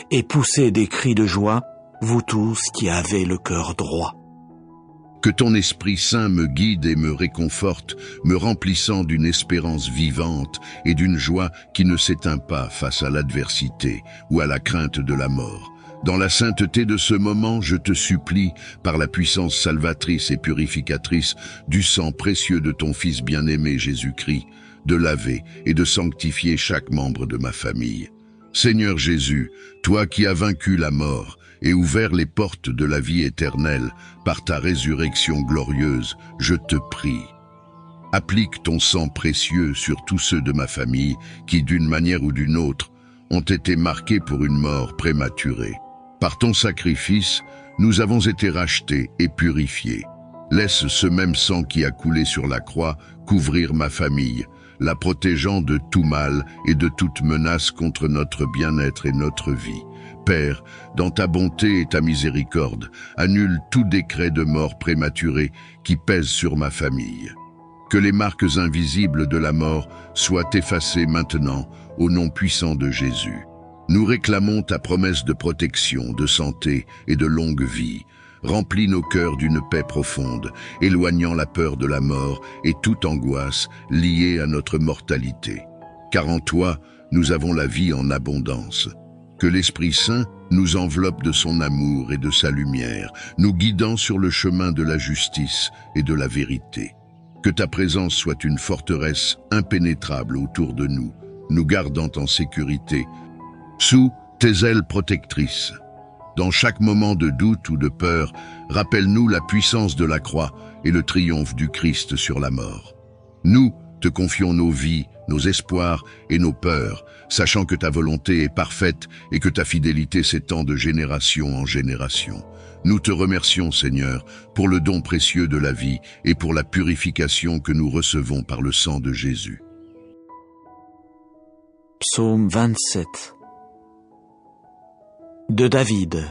et poussez des cris de joie, vous tous qui avez le cœur droit. Que ton Esprit Saint me guide et me réconforte, me remplissant d'une espérance vivante et d'une joie qui ne s'éteint pas face à l'adversité ou à la crainte de la mort. Dans la sainteté de ce moment, je te supplie, par la puissance salvatrice et purificatrice du sang précieux de ton Fils bien-aimé Jésus-Christ, de laver et de sanctifier chaque membre de ma famille. Seigneur Jésus, toi qui as vaincu la mort et ouvert les portes de la vie éternelle par ta résurrection glorieuse, je te prie. Applique ton sang précieux sur tous ceux de ma famille qui, d'une manière ou d'une autre, ont été marqués pour une mort prématurée. Par ton sacrifice, nous avons été rachetés et purifiés. Laisse ce même sang qui a coulé sur la croix couvrir ma famille, la protégeant de tout mal et de toute menace contre notre bien-être et notre vie. Père, dans ta bonté et ta miséricorde, annule tout décret de mort prématurée qui pèse sur ma famille. Que les marques invisibles de la mort soient effacées maintenant au nom puissant de Jésus. Nous réclamons ta promesse de protection, de santé et de longue vie. Remplis nos cœurs d'une paix profonde, éloignant la peur de la mort et toute angoisse liée à notre mortalité. Car en toi, nous avons la vie en abondance. Que l'Esprit Saint nous enveloppe de son amour et de sa lumière, nous guidant sur le chemin de la justice et de la vérité. Que ta présence soit une forteresse impénétrable autour de nous, nous gardant en sécurité, sous tes ailes protectrices. Dans chaque moment de doute ou de peur, rappelle-nous la puissance de la croix et le triomphe du Christ sur la mort. Nous te confions nos vies, nos espoirs et nos peurs, sachant que ta volonté est parfaite et que ta fidélité s'étend de génération en génération. Nous te remercions, Seigneur, pour le don précieux de la vie et pour la purification que nous recevons par le sang de Jésus. Psaume 27 de David.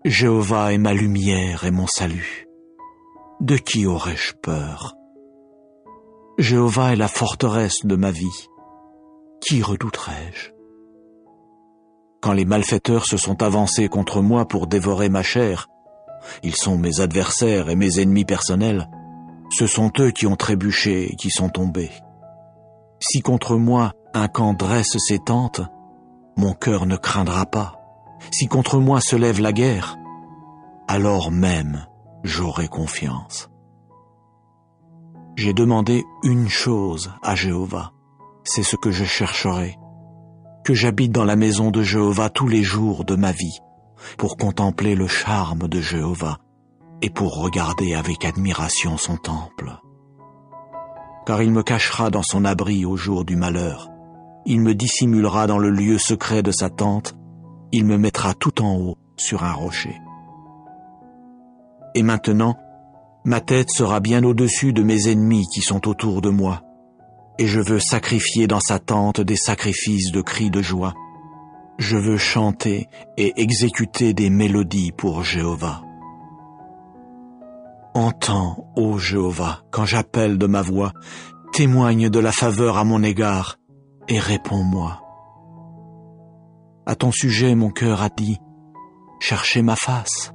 Jéhovah est ma lumière et mon salut. De qui aurais-je peur? Jéhovah est la forteresse de ma vie. Qui redouterais-je? Quand les malfaiteurs se sont avancés contre moi pour dévorer ma chair, ils sont mes adversaires et mes ennemis personnels. Ce sont eux qui ont trébuché et qui sont tombés. Si contre moi un camp dresse ses tentes, mon cœur ne craindra pas. Si contre moi se lève la guerre, alors même j'aurai confiance. J'ai demandé une chose à Jéhovah, c'est ce que je chercherai, que j'habite dans la maison de Jéhovah tous les jours de ma vie, pour contempler le charme de Jéhovah et pour regarder avec admiration son temple. Car il me cachera dans son abri au jour du malheur. Il me dissimulera dans le lieu secret de sa tente, il me mettra tout en haut sur un rocher. Et maintenant, ma tête sera bien au-dessus de mes ennemis qui sont autour de moi, et je veux sacrifier dans sa tente des sacrifices de cris de joie. Je veux chanter et exécuter des mélodies pour Jéhovah. Entends, ô Jéhovah, quand j'appelle de ma voix, témoigne de la faveur à mon égard, et réponds-moi. À ton sujet, mon cœur a dit, cherchez ma face.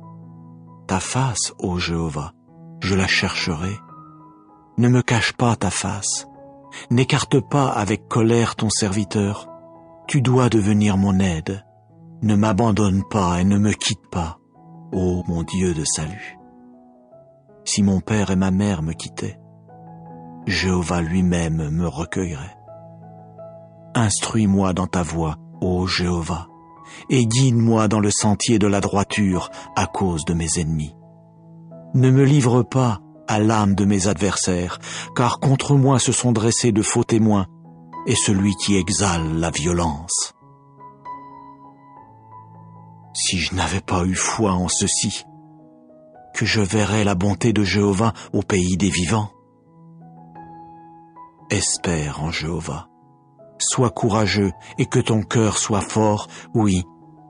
Ta face, ô Jéhovah, je la chercherai. Ne me cache pas ta face. N'écarte pas avec colère ton serviteur. Tu dois devenir mon aide. Ne m'abandonne pas et ne me quitte pas, ô mon Dieu de salut. Si mon père et ma mère me quittaient, Jéhovah lui-même me recueillerait. Instruis-moi dans ta voie, ô Jéhovah, et guide-moi dans le sentier de la droiture à cause de mes ennemis. Ne me livre pas à l'âme de mes adversaires, car contre moi se sont dressés de faux témoins, et celui qui exale la violence. Si je n'avais pas eu foi en ceci, que je verrais la bonté de Jéhovah au pays des vivants. Espère en Jéhovah. Sois courageux et que ton cœur soit fort, oui,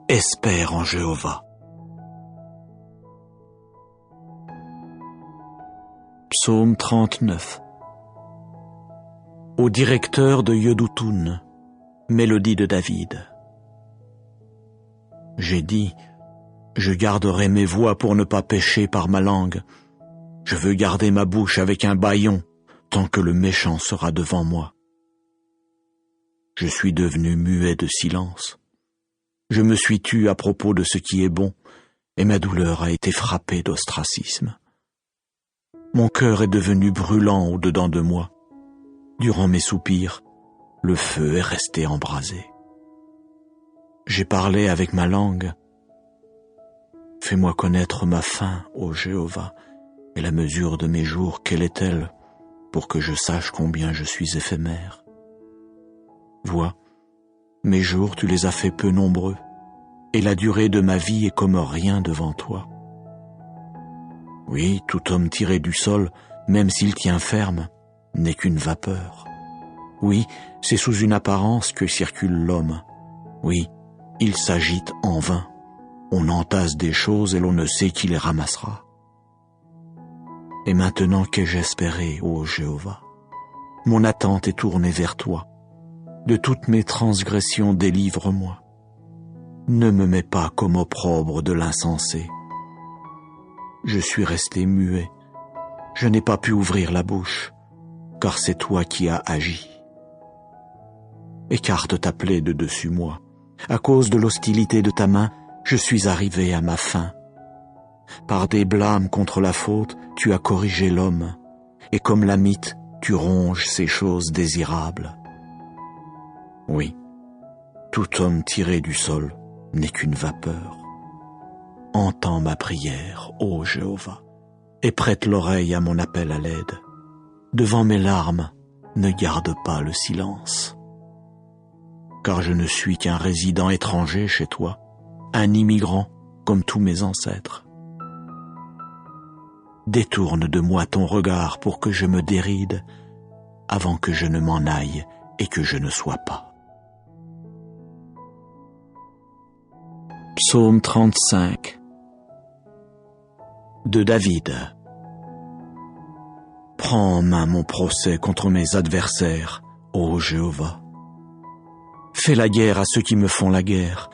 espère en Jéhovah. Psaume 39. Au directeur de Yeduthun, mélodie de David. J'ai dit, je garderai mes voies pour ne pas pécher par ma langue. Je veux garder ma bouche avec un bâillon tant que le méchant sera devant moi. Je suis devenu muet de silence. Je me suis tu à propos de ce qui est bon, et ma douleur a été frappée d'ostracisme. Mon cœur est devenu brûlant au-dedans de moi. Durant mes soupirs, le feu est resté embrasé. J'ai parlé avec ma langue. Fais-moi connaître ma faim, ô Jéhovah, et la mesure de mes jours, quelle est-elle, pour que je sache combien je suis éphémère. Vois, mes jours tu les as fait peu nombreux, et la durée de ma vie est comme rien devant toi. Oui, tout homme tiré du sol, même s'il tient ferme, n'est qu'une vapeur. Oui, c'est sous une apparence que circule l'homme. Oui, il s'agite en vain. On entasse des choses et l'on ne sait qui les ramassera. Et maintenant qu'ai-je espéré, ô Jéhovah? Mon attente est tournée vers toi. De toutes mes transgressions délivre-moi. Ne me mets pas comme opprobre de l'insensé. Je suis resté muet. Je n'ai pas pu ouvrir la bouche, car c'est toi qui as agi. Écarte ta plaie de dessus moi. À cause de l'hostilité de ta main, je suis arrivé à ma fin. Par des blâmes contre la faute, tu as corrigé l'homme, et comme la mythe, tu ronges ces choses désirables. Oui, tout homme tiré du sol n'est qu'une vapeur. Entends ma prière, ô Jéhovah, et prête l'oreille à mon appel à l'aide. Devant mes larmes, ne garde pas le silence. Car je ne suis qu'un résident étranger chez toi, un immigrant comme tous mes ancêtres. Détourne de moi ton regard pour que je me déride avant que je ne m'en aille et que je ne sois pas. Psaume 35 de David. Prends en main mon procès contre mes adversaires, ô Jéhovah. Fais la guerre à ceux qui me font la guerre.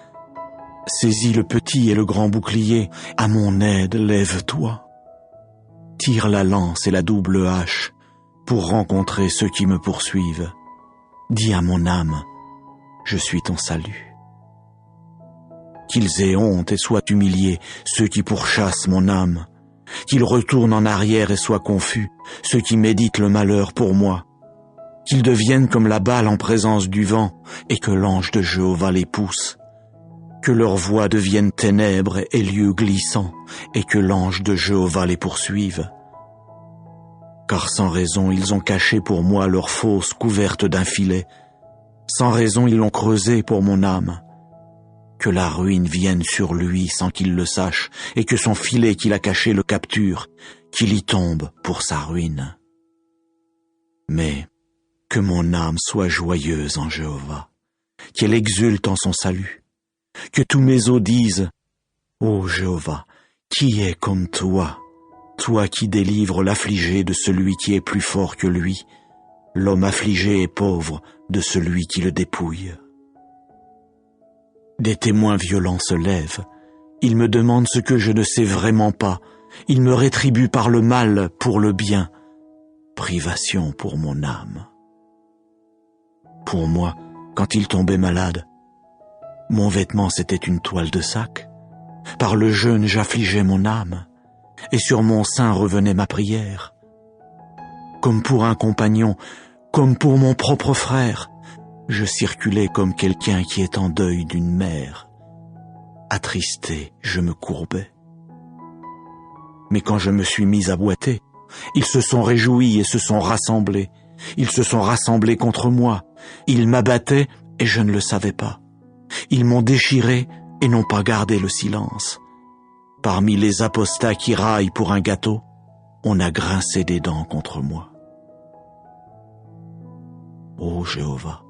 Saisis le petit et le grand bouclier, à mon aide lève-toi. Tire la lance et la double hache pour rencontrer ceux qui me poursuivent. Dis à mon âme, je suis ton salut. Qu'ils aient honte et soient humiliés, ceux qui pourchassent mon âme. Qu'ils retournent en arrière et soient confus, ceux qui méditent le malheur pour moi. Qu'ils deviennent comme la balle en présence du vent, et que l'ange de Jéhovah les pousse. Que leur voix devienne ténèbres et lieux glissants, et que l'ange de Jéhovah les poursuive. Car sans raison ils ont caché pour moi leur fosse couverte d'un filet. Sans raison ils l'ont creusée pour mon âme. Que la ruine vienne sur lui sans qu'il le sache, et que son filet qu'il a caché le capture, qu'il y tombe pour sa ruine. Mais que mon âme soit joyeuse en Jéhovah, qu'elle exulte en son salut. Que tous mes os disent, ô Jéhovah, qui est comme toi, toi qui délivres l'affligé de celui qui est plus fort que lui, l'homme affligé et pauvre de celui qui le dépouille. Des témoins violents se lèvent, ils me demandent ce que je ne sais vraiment pas, ils me rétribuent par le mal pour le bien, privation pour mon âme. Pour moi, quand il tombait malade, mon vêtement c'était une toile de sac, par le jeûne j'affligeais mon âme, et sur mon sein revenait ma prière. Comme pour un compagnon, comme pour mon propre frère, je circulais comme quelqu'un qui est en deuil d'une mère. Attristé, je me courbais. Mais quand je me suis mis à boiter, ils se sont réjouis et se sont rassemblés. Ils se sont rassemblés contre moi. Ils m'abattaient et je ne le savais pas. Ils m'ont déchiré et n'ont pas gardé le silence. Parmi les apostats qui raillent pour un gâteau, on a grincé des dents contre moi. Ô Jéhovah,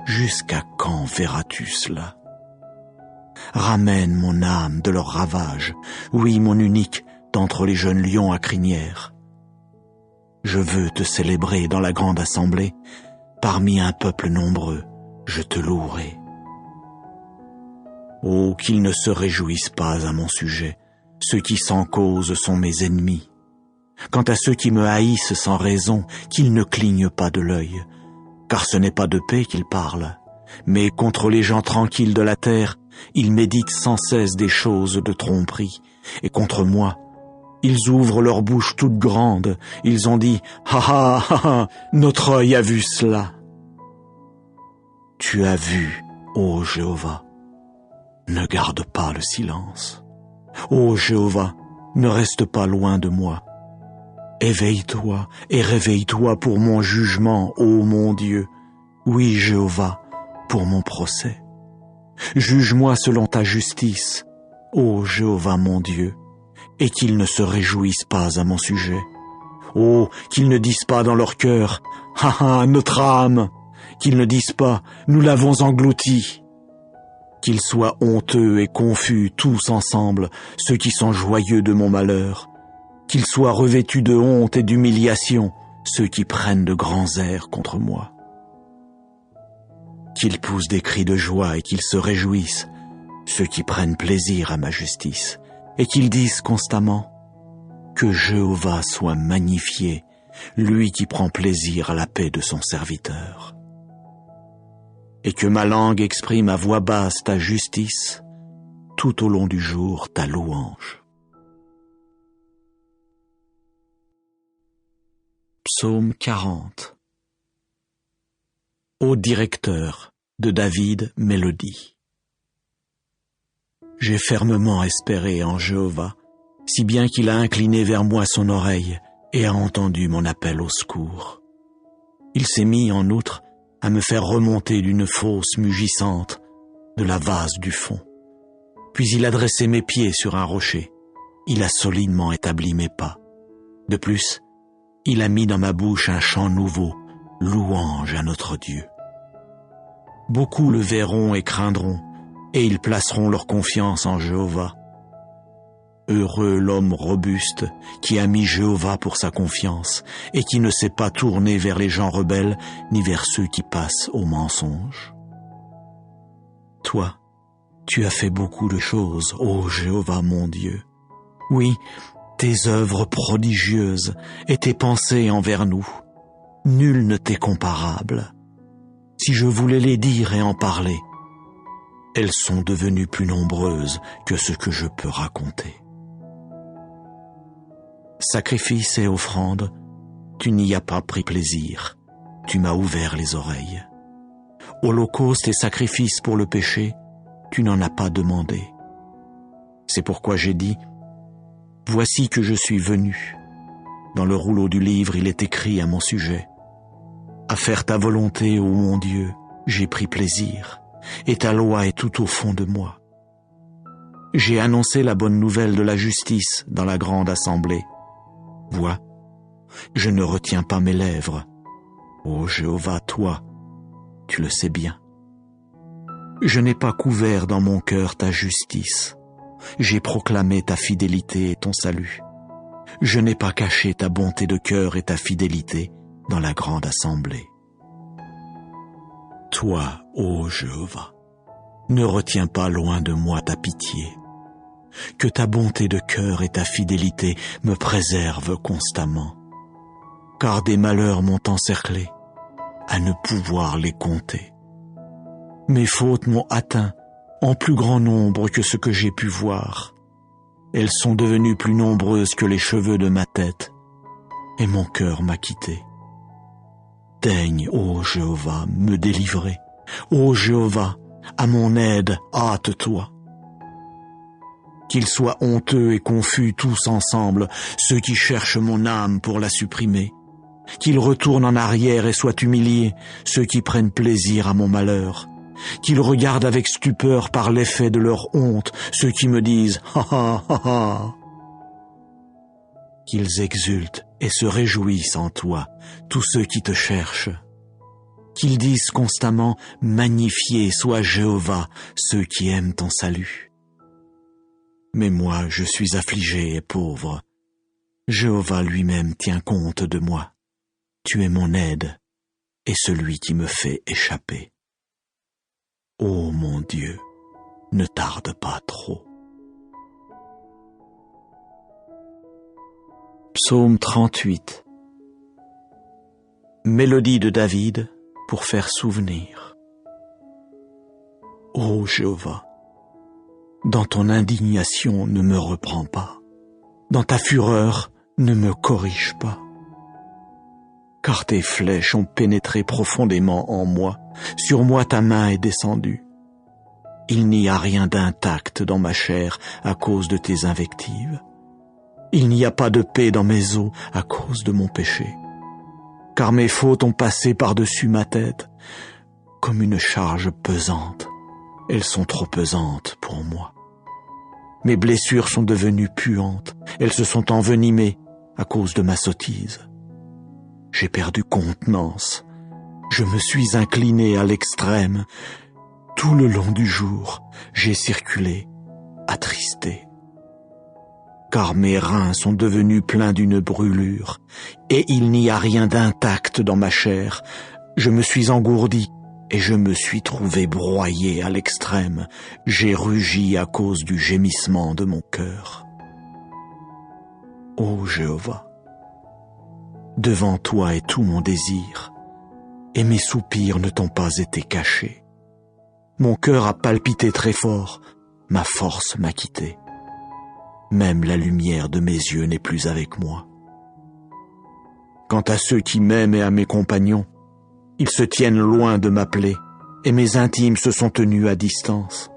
jusqu'à quand verras-tu cela? Ramène mon âme de leur ravage, oui, mon unique, d'entre les jeunes lions à crinière. Je veux te célébrer dans la grande assemblée, parmi un peuple nombreux, je te louerai. Oh, qu'ils ne se réjouissent pas à mon sujet, ceux qui sans cause sont mes ennemis. Quant à ceux qui me haïssent sans raison, qu'ils ne clignent pas de l'œil, car ce n'est pas de paix qu'ils parlent, mais contre les gens tranquilles de la terre, ils méditent sans cesse des choses de tromperie, et contre moi, ils ouvrent leur bouche toute grande, ils ont dit « Ha ha ha ha, notre œil a vu cela !» Tu as vu, ô Jéhovah, ne garde pas le silence. Ô Jéhovah, ne reste pas loin de moi. Éveille-toi et réveille-toi pour mon jugement, ô mon Dieu. Oui, Jéhovah, pour mon procès. Juge-moi selon ta justice, ô Jéhovah mon Dieu, et qu'ils ne se réjouissent pas à mon sujet. Oh, qu'ils ne disent pas dans leur cœur, « Ha ha, notre âme !» Qu'ils ne disent pas, « Nous l'avons englouti !» Qu'ils soient honteux et confus tous ensemble, ceux qui sont joyeux de mon malheur. Qu'ils soient revêtus de honte et d'humiliation, ceux qui prennent de grands airs contre moi. Qu'ils poussent des cris de joie et qu'ils se réjouissent, ceux qui prennent plaisir à ma justice, et qu'ils disent constamment « Que Jéhovah soit magnifié, lui qui prend plaisir à la paix de son serviteur. » Et que ma langue exprime à voix basse ta justice, tout au long du jour ta louange. Psaume 40. Ô directeur, de David, mélodie. J'ai fermement espéré en Jéhovah, si bien qu'il a incliné vers moi son oreille et a entendu mon appel au secours. Il s'est mis, en outre, à me faire remonter d'une fosse mugissante de la vase du fond. Puis il a dressé mes pieds sur un rocher. Il a solidement établi mes pas. De plus, il a mis dans ma bouche un chant nouveau, louange à notre Dieu. Beaucoup le verront et craindront, et ils placeront leur confiance en Jéhovah. Heureux l'homme robuste qui a mis Jéhovah pour sa confiance et qui ne s'est pas tourné vers les gens rebelles ni vers ceux qui passent au mensonge. Toi, tu as fait beaucoup de choses, ô Jéhovah mon Dieu. Oui, tes œuvres prodigieuses et tes pensées envers nous, nul ne t'est comparable. Si je voulais les dire et en parler, elles sont devenues plus nombreuses que ce que je peux raconter. Sacrifices et offrandes, tu n'y as pas pris plaisir, tu m'as ouvert les oreilles. Holocaustes et sacrifices pour le péché, tu n'en as pas demandé. C'est pourquoi j'ai dit, voici que je suis venu. Dans le rouleau du livre, il est écrit à mon sujet. À faire ta volonté, ô mon Dieu, j'ai pris plaisir, et ta loi est tout au fond de moi. J'ai annoncé la bonne nouvelle de la justice dans la grande assemblée. Vois, je ne retiens pas mes lèvres. Ô Jéhovah, toi, tu le sais bien. Je n'ai pas couvert dans mon cœur ta justice. J'ai proclamé ta fidélité et ton salut. Je n'ai pas caché ta bonté de cœur et ta fidélité dans la grande assemblée. Toi, ô Jéhovah, ne retiens pas loin de moi ta pitié. Que ta bonté de cœur et ta fidélité me préservent constamment. Car des malheurs m'ont encerclé, à ne pouvoir les compter. Mes fautes m'ont atteint en plus grand nombre que ce que j'ai pu voir. Elles sont devenues plus nombreuses que les cheveux de ma tête, et mon cœur m'a quitté. Daigne, ô Jéhovah, me délivrer. Ô Jéhovah, à mon aide, hâte-toi. Qu'ils soient honteux et confus tous ensemble, ceux qui cherchent mon âme pour la supprimer. Qu'ils retournent en arrière et soient humiliés, ceux qui prennent plaisir à mon malheur. Qu'ils regardent avec stupeur par l'effet de leur honte, ceux qui me disent « Ha ha ha ha !» Qu'ils exultent et se réjouissent en toi, tous ceux qui te cherchent. Qu'ils disent constamment « Magnifié soit Jéhovah, ceux qui aiment ton salut !» Mais moi, je suis affligé et pauvre. Jéhovah lui-même tient compte de moi. Tu es mon aide et celui qui me fait échapper. Ô mon Dieu, ne tarde pas trop. Psaume 38. Mélodie de David pour faire souvenir. Ô Jéhovah, dans ton indignation ne me reprends pas. Dans ta fureur ne me corrige pas. Car tes flèches ont pénétré profondément en moi. Sur moi ta main est descendue. Il n'y a rien d'intact dans ma chair à cause de tes invectives. Il n'y a pas de paix dans mes os à cause de mon péché. Car mes fautes ont passé par-dessus ma tête comme une charge pesante. Elles sont trop pesantes pour moi. Mes blessures sont devenues puantes. Elles se sont envenimées à cause de ma sottise. J'ai perdu contenance. Je me suis incliné à l'extrême. Tout le long du jour, j'ai circulé, attristé. Car mes reins sont devenus pleins d'une brûlure, et il n'y a rien d'intact dans ma chair. Je me suis engourdi, et je me suis trouvé broyé à l'extrême. J'ai rugi à cause du gémissement de mon cœur. Ô Jéhovah, devant toi est tout mon désir, et mes soupirs ne t'ont pas été cachés. Mon cœur a palpité très fort, ma force m'a quitté. Même la lumière de mes yeux n'est plus avec moi. Quant à ceux qui m'aiment et à mes compagnons, ils se tiennent loin de m'appeler, et mes intimes se sont tenus à distance.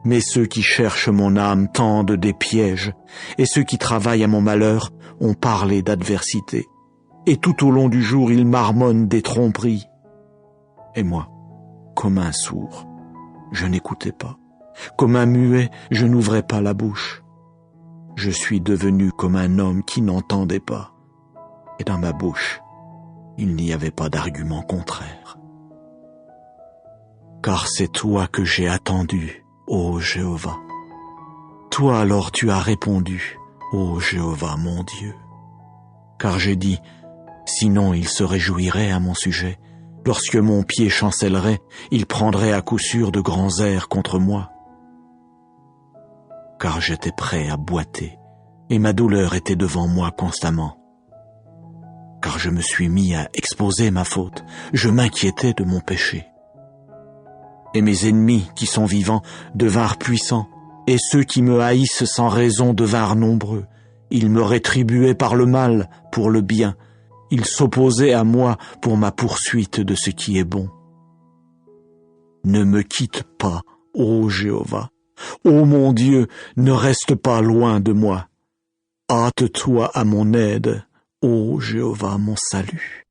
Mais ceux qui cherchent mon âme tendent des pièges, et ceux qui travaillent à mon malheur ont parlé d'adversité. Et tout au long du jour, ils marmonnent des tromperies. Et moi, comme un sourd, je n'écoutais pas. Comme un muet, je n'ouvrais pas la bouche. Je suis devenu comme un homme qui n'entendait pas. Et dans ma bouche, il n'y avait pas d'argument contraire. Car c'est toi que j'ai attendu, ô Jéhovah. Toi alors tu as répondu, ô Jéhovah mon Dieu. Car j'ai dit, sinon il se réjouirait à mon sujet. Lorsque mon pied chancellerait, il prendrait à coup sûr de grands airs contre moi. Car j'étais prêt à boiter, et ma douleur était devant moi constamment. Car je me suis mis à exposer ma faute, je m'inquiétais de mon péché. Et mes ennemis qui sont vivants devinrent puissants, et ceux qui me haïssent sans raison devinrent nombreux. Ils me rétribuaient par le mal pour le bien. Ils s'opposaient à moi pour ma poursuite de ce qui est bon. Ne me quitte pas, ô Jéhovah. Ô mon Dieu, ne reste pas loin de moi. Hâte-toi à mon aide, ô Jéhovah mon salut.